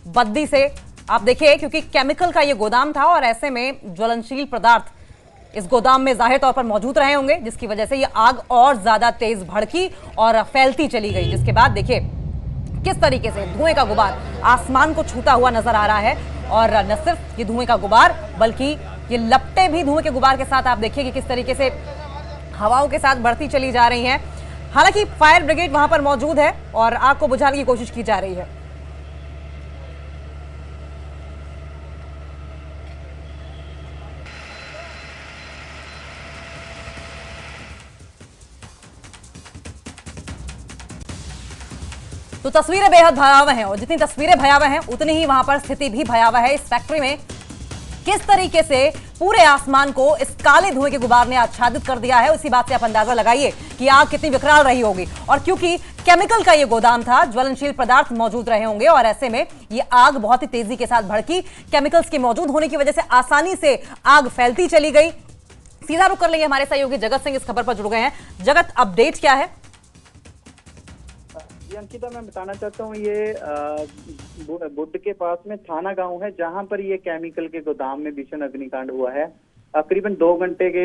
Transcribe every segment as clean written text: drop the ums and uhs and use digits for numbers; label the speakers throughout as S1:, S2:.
S1: बद्दी से। आप देखिए, क्योंकि केमिकल का ये गोदाम था और ऐसे में ज्वलनशील पदार्थ इस गोदाम में जाहिर तौर पर मौजूद रहे होंगे, जिसकी वजह से ये आग और ज्यादा तेज भड़की और फैलती चली गई। जिसके बाद देखिए किस तरीके से धुएं का गुबार आसमान को छूता हुआ नजर आ रहा है। और न सिर्फ ये धुएं का गुबार, बल्कि ये लपटें भी धुएं के गुबार के साथ आप देखिए कि किस तरीके से हवाओं के साथ बढ़ती चली जा रही हैं। हालांकि फायर ब्रिगेड वहां पर मौजूद है और आग को बुझाने की कोशिश की जा रही है। तो तस्वीरें बेहद भयावह हैं और जितनी तस्वीरें भयावह हैं उतनी ही वहां पर स्थिति भी भयावह है। इस फैक्ट्री में किस तरीके से पूरे आसमान को इस काले धुएं के गुबार ने आच्छादित कर दिया है, उसी बात से आप अंदाजा लगाइए कि आग कितनी विकराल रही होगी। और क्योंकि केमिकल का ये गोदाम था, ज्वलनशील पदार्थ मौजूद रहे होंगे और ऐसे में ये आग बहुत ही तेजी के साथ भड़की। केमिकल्स के मौजूद होने की वजह से आसानी से आग फैलती चली गई। सीधा रुख कर लेंगे, हमारे सहयोगी जगत सिंह इस खबर पर जुड़ गए हैं। जगत, अपडेट क्या है?
S2: अंकिता, मैं बताना चाहता हूँ ये बुद्ध के पास में थाना गांव है, जहां पर ये केमिकल के गोदाम में भीषण अग्निकांड हुआ है। करीबन 2 घंटे के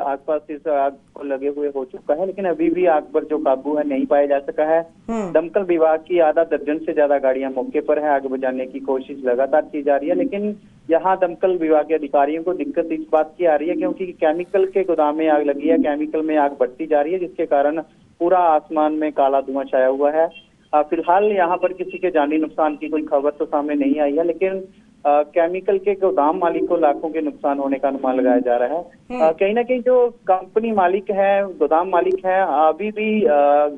S2: आसपास इस आग को लगे हुए हो चुका है, लेकिन अभी भी आग पर जो काबू है नहीं पाया जा सका है। दमकल विभाग की आधा दर्जन से ज्यादा गाड़ियां मौके पर है। आग बुझाने की कोशिश लगातार की जा रही है, लेकिन यहाँ दमकल विभाग के अधिकारियों को दिक्कत इस बात की आ रही है क्योंकि केमिकल के गोदाम में आग लगी है, केमिकल में आग बढ़ती जा रही है, जिसके कारण पूरा आसमान में काला धुआं छाया हुआ है। फिलहाल यहाँ पर किसी के जानी नुकसान की कोई खबर तो सामने नहीं आई है, लेकिन केमिकल के गोदाम मालिक को लाखों के नुकसान होने का अनुमान लगाया जा रहा है। कहीं ना कहीं जो कंपनी मालिक है, गोदाम मालिक है, अभी भी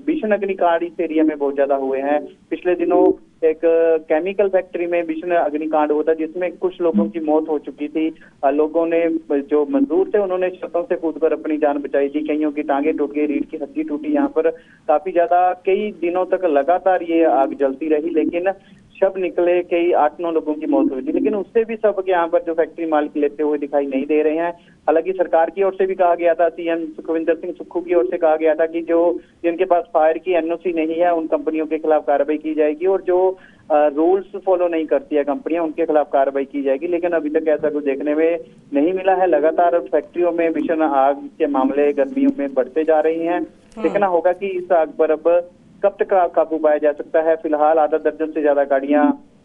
S2: भीषण अग्निकांड इस एरिया में बहुत ज्यादा हुए हैं। पिछले दिनों एक केमिकल फैक्ट्री में भीषण अग्निकांड हुआ था, जिसमें कुछ लोगों की मौत हो चुकी थी। लोगों ने, जो मजदूर थे, उन्होंने छतों से कूदकर अपनी जान बचाई थी। कईयों की टांगे टूट गई, रीढ़ की हड्डी टूटी। यहाँ पर काफी ज्यादा कई दिनों तक लगातार ये आग जलती रही, लेकिन शव निकले, कई 8-9 लोगों की मौत हुई थी, लेकिन उससे भी सब यहाँ पर जो फैक्ट्री मालिक लेते हुए दिखाई नहीं दे रहे हैं। हालांकि सरकार की ओर से भी कहा गया था, सीएम सुखविंदर सिंह सुक्खू की ओर से कहा गया था कि जो जिनके पास फायर की एनओसी नहीं है उन कंपनियों के खिलाफ कार्रवाई की जाएगी और जो रूल्स फॉलो नहीं करती है कंपनियां, उनके खिलाफ कार्रवाई की जाएगी। लेकिन अभी तक ऐसा कुछ देखने में नहीं मिला है। लगातार फैक्ट्रियों में भीषण आग के मामले गर्मियों में बढ़ते जा रही हैं। देखना होगा कि इस आग पर अब कब तक काबू पाया जा सकता है। फिलहाल आधा दर्जन से ज्यादा गाड़ियां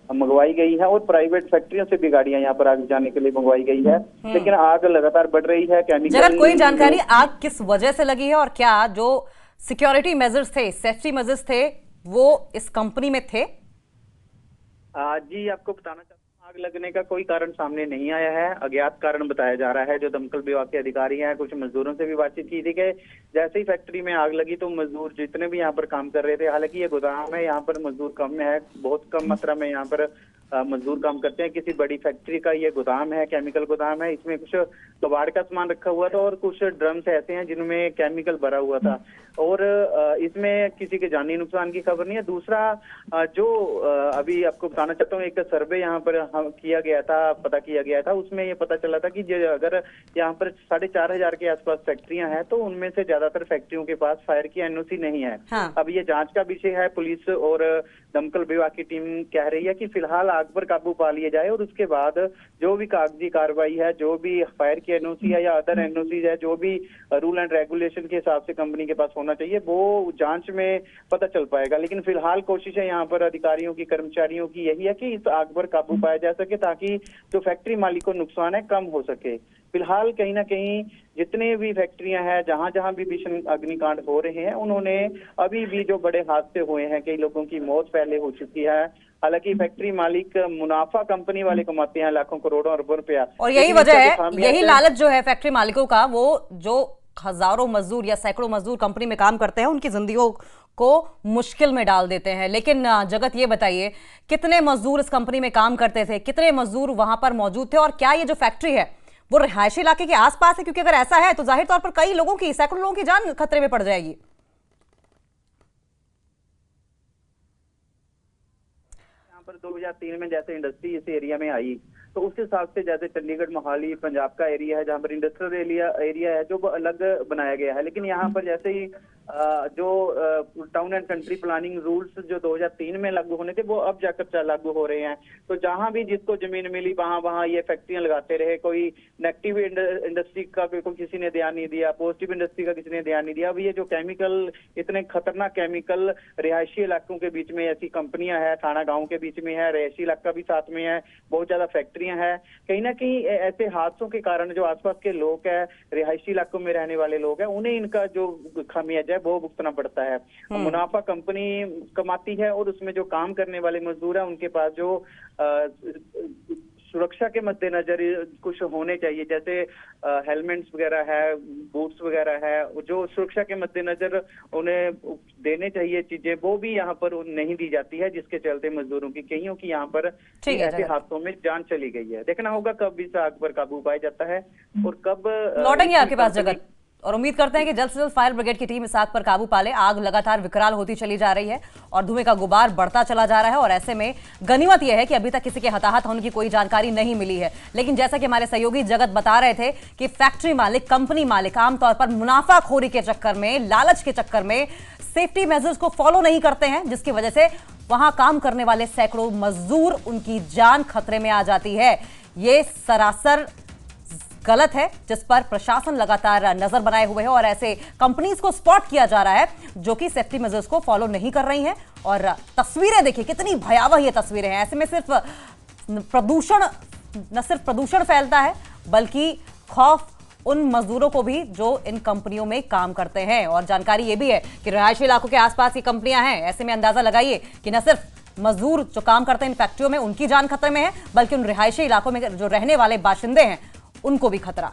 S2: मंगवाई गई है और प्राइवेट फैक्ट्रियों से भी गाड़ियां यहाँ पर आग जाने के लिए मंगवाई गई है, लेकिन आग लगातार बढ़ रही है।
S1: केमिकल कोई जानकारी आग किस वजह से लगी है और क्या जो सिक्योरिटी मेजर्स थे, सेफ्टी मेजर्स थे, वो इस कंपनी में थे?
S2: जी, आपको बताना चाहता हूँ, आग लगने का कोई कारण सामने नहीं आया है। अज्ञात कारण बताया जा रहा है। जो दमकल विभाग के अधिकारी हैं, कुछ मजदूरों से भी बातचीत की थी कि जैसे ही फैक्ट्री में आग लगी तो मजदूर जितने भी यहाँ पर काम कर रहे थे, हालांकि ये गोदाम है, यहाँ पर मजदूर कम है, बहुत कम मात्रा में यहाँ पर मजदूर काम करते हैं। किसी बड़ी फैक्ट्री का ये गोदाम है, केमिकल गोदाम है। इसमें कुछ कबाड़ का सामान रखा हुआ था और कुछ ड्रम्स ऐसे हैं जिनमें केमिकल भरा हुआ था और इसमें किसी के जानी नुकसान की खबर नहीं है। दूसरा, जो अभी आपको बताना चाहता हूँ, एक सर्वे यहाँ पर किया गया था, पता किया गया था, उसमें ये पता चला था कि अगर यहाँ पर 4,500 के आसपास फैक्ट्रियां हैं तो उनमें से ज्यादातर फैक्ट्रियों के पास फायर की एनओसी नहीं है।
S1: हाँ।
S2: अब ये जांच का विषय है। पुलिस और दमकल विभाग की टीम कह रही है कि फिलहाल आग पर काबू पा लिया जाए और उसके बाद जो भी कागजी कार्रवाई है, जो भी फायर की एनओसी है या अदर एनओसी है, जो भी रूल एंड रेगुलेशन के हिसाब से कंपनी के पास होना चाहिए, वो जांच में पता चल पाएगा। लेकिन फिलहाल कोशिशें यहाँ पर अधिकारियों की, कर्मचारियों की यही है कि इस आग पर काबू पाया जा सके ताकि जो फैक्ट्री मालिक को नुकसान है कम हो सके। फिलहाल कहीं ना कहीं जितने भी फैक्ट्रियां हैं, जहां जहां भी भीषण अग्निकांड हो रहे हैं, उन्होंने अभी भी जो बड़े हादसे हुए हैं, कई लोगों की मौत पहले हो चुकी है। हालांकि फैक्ट्री मालिक, मुनाफा कंपनी वाले कमाते हैं लाखों करोड़ों अरबों रुपया,
S1: और यही वजह है, यही लालच जो है फैक्ट्री मालिकों का, वो जो हजारों मजदूर या सैकड़ों मजदूर कंपनी में काम करते हैं, उनकी जिंदगियों को मुश्किल में डाल देते हैं। लेकिन जगत, ये बताइए, कितने मजदूर इस कंपनी में काम करते थे, कितने मजदूर वहां पर मौजूद थे और क्या ये जो फैक्ट्री है वो रिहायशी इलाके के आसपास है? क्योंकि अगर ऐसा है तो जाहिर तौर पर कई लोगों की, सैकड़ों लोगों की जान खतरे में पड़ जाएगी।
S2: 2003 में जैसे इंडस्ट्री इस एरिया में आई तो उस हिसाब से जैसे चंडीगढ़, मोहाली, पंजाब का एरिया है जहाँ पर इंडस्ट्रियल एरिया है जो अलग बनाया गया है, लेकिन यहाँ पर जैसे ही जो town and country planning rules जो 2003 में लागू होने थे वो अब जाकर लागू हो रहे हैं। तो जहां भी जिसको जमीन मिली वहां वहां ये फैक्ट्रियां लगाते रहे। कोई नेगेटिव इंडस्ट्री का को किसी ने ध्यान नहीं दिया, पॉजिटिव इंडस्ट्री का किसी ने ध्यान नहीं दिया। अब ये जो केमिकल, इतने खतरनाक केमिकल रिहायशी इलाकों के बीच में, ऐसी कंपनियां हैं, थाना गांव के बीच में है, रिहायशी इलाका भी साथ में है, बहुत ज्यादा फैक्ट्रियां हैं। कहीं ना कहीं ऐसे हादसों के कारण जो आसपास के लोग हैं, रिहायशी इलाकों में रहने वाले लोग हैं, उन्हें इनका जो खामियाजा है वो भुगतना पड़ता है। मुनाफा कंपनी कमाती है और उसमें जो काम करने वाले मजदूर हैं उनके पास जो सुरक्षा के मद्देनजर कुछ होने चाहिए, जैसे हेलमेट्स वगैरह है, बूट्स वगैरह है, जो सुरक्षा के मद्देनजर उन्हें देने चाहिए चीजें, वो भी यहाँ पर नहीं दी जाती है, जिसके चलते मजदूरों की कईयों की यहाँ पर ऐसे हादसों में जान चली गई है। देखना होगा कब इस आग पर काबू पाया जाता है और कब
S1: लौटेंगे आपके पास जगत, और उम्मीद करते हैं कि जल्द से जल्द फायर ब्रिगेड की टीम इस आग पर काबू पा ले। आग लगातार विकराल होती चली जा रही है और धुएं का गुबार बढ़ता चला जा रहा है, और ऐसे में गनीमत यह है कि अभी तक किसी के हताहत होने की कोई जानकारी नहीं मिली है। लेकिन जैसा कि हमारे सहयोगी जगत बता रहे थे कि फैक्ट्री मालिक, कंपनी मालिक आमतौर पर मुनाफाखोरी के चक्कर में, लालच के चक्कर में सेफ्टी मेजर्स को फॉलो नहीं करते हैं, जिसकी वजह से वहां काम करने वाले सैकड़ों मजदूर, उनकी जान खतरे में आ जाती है। ये सरासर गलत है, जिस पर प्रशासन लगातार नजर बनाए हुए है और ऐसे कंपनीज को स्पॉट किया जा रहा है जो कि सेफ्टी मेजर्स को फॉलो नहीं कर रही हैं। और तस्वीरें देखिए, कितनी भयावह ये तस्वीरें हैं। ऐसे में सिर्फ प्रदूषण, न सिर्फ प्रदूषण फैलता है बल्कि खौफ उन मजदूरों को भी जो इन कंपनियों में काम करते हैं। और जानकारी ये भी है कि रिहायशी इलाकों के आसपास ये कंपनियां हैं। ऐसे में अंदाजा लगाइए कि न सिर्फ मजदूर जो काम करते हैं इन फैक्ट्रियों में, उनकी जान खतरे में है, बल्कि उन रिहायशी इलाकों में जो रहने वाले बाशिंदे हैं उनको भी खतरा।